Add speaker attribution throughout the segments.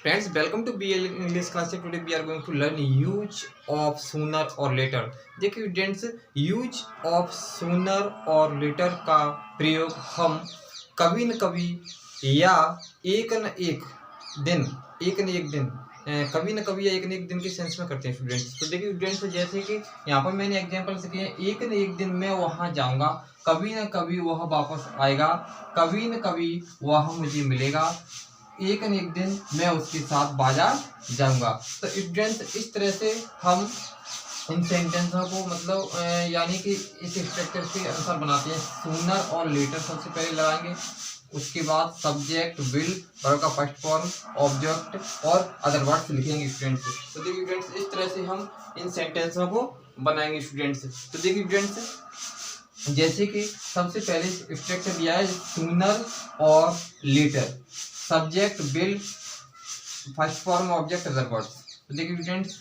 Speaker 1: Friends, welcome to BL English class. Today we are going to learn use of sooner or later. देखिए friends, use of sooner or letter का प्रयोग हम कभी न कभी या एक न एक दिन कभी न कभी या एक न एक दिन के सेंस में करते हैं स्टूडेंट्स। तो देखिए स्टूडेंट्स, जैसे कि यहाँ पर मैंने एग्जांपल से किया, एक न एक दिन मैं वहाँ जाऊँगा, कभी न कभी वह वापस आएगा, कभी न कभी वह मुझे मिलेगा, एक न एक दिन मैं उसके साथ बाजार जाऊंगा। तो स्टूडेंट्स, इस तरह से हम इन सेंटेंसों को मतलब यानी कि इस स्ट्रक्चर के अनुसार बनाते हैं। सूनर और लेटर सबसे पहले लगाएंगे, उसके बाद सब्जेक्ट, विल, वर्ब का फर्स्ट फॉर्म, ऑब्जेक्ट और अदर वर्ड्स लिखेंगे स्टूडेंट्स। तो देखिए स्टूडेंट्स, इस तरह से हम इन सेंटेंसों को बनाएंगे स्टूडेंट्स। तो देखिए स्टूडेंट्स, जैसे कि सबसे पहले स्ट्रक्चर दिया है sooner or later, subject, will, first form, object, other words. तो देखिए स्टूडेंट्स,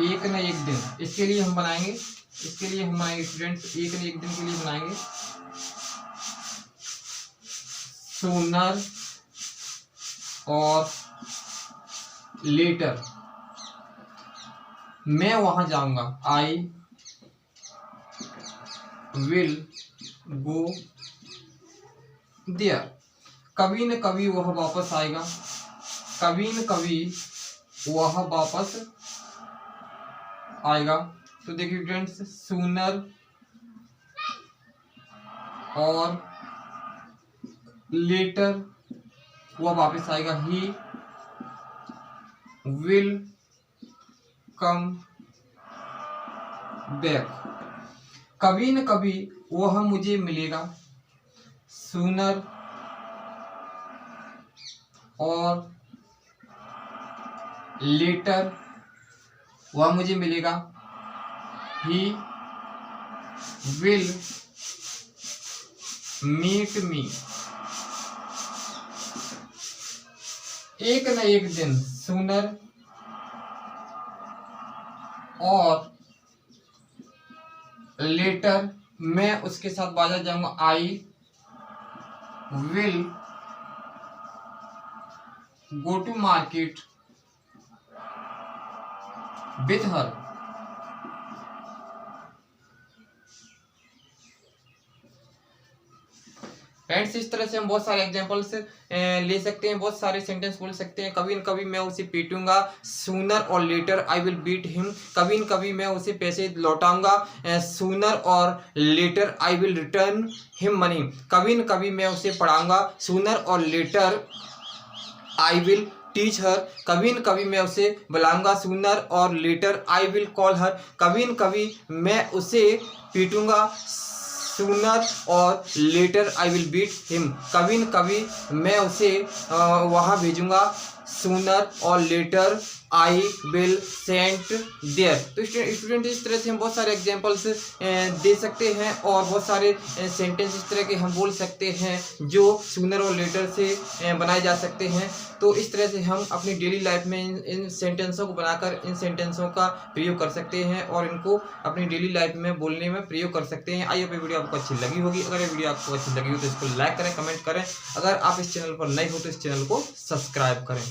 Speaker 1: एक न एक दिन, इसके लिए हम बनाएंगे स्टूडेंट्स, एक न एक दिन के लिए बनाएंगे सूनर और लेटर। मैं वहां जाऊंगा, आई विल गो देयर। कभी न कभी वह वापस आएगा, कभी न कभी वह वापस आएगा। तो देखिए फ्रेंड्स, सूनर और लेटर, वह वापस आएगा, ही विल कम बैक। कभी न कभी वह मुझे मिलेगा, सूनर और लेटर, वह मुझे मिलेगा, ही विल मीट मी। एक न एक दिन सूनर और लेटर, मैं उसके साथ बाजार जाऊंगा, I will go to market with her. Friends, इस तरह से हम बहुत सारे एग्जांपल्स ले सकते हैं, बहुत सारे सेंटेंस बोल सकते हैं। कभी न कभी मैं उसे पीटूंगा, sooner or later I will beat him. कभी न कभी मैं उसे पैसे लौटाऊंगा, sooner or later I will return him money. कभी न कभी मैं उसे पढ़ाऊंगा, sooner or later I will teach her. कभी न कभी मैं उसे बुलाऊंगा, sooner or later I will call her. कभी न कभी मैं उसे पीटूंगा, sooner or later I will beat him. कभी न कभी मैं उसे वहाँ भेजूंगा, sooner or later I will send there. तो स्टूडेंट, इस तरह से हम बहुत सारे एग्जांपल्स दे सकते हैं और बहुत सारे सेंटेंस इस तरह के हम बोल सकते हैं जो सूनर और लेटर से बनाए जा सकते हैं। तो इस तरह से हम अपनी डेली लाइफ में इन सेंटेंसों को बनाकर इन सेंटेंसों का प्रयोग कर सकते हैं और इनको अपनी डेली लाइफ में बोलने में प्रयोग कर सकते हैं। आई होप ये वीडियो आपको अच्छी लगी होगी। अगर ये वीडियो आपको अच्छी लगी हो तो इसको लाइक करें, कमेंट करें। अगर आप इस चैनल पर नए हो तो इस चैनल को सब्सक्राइब करें।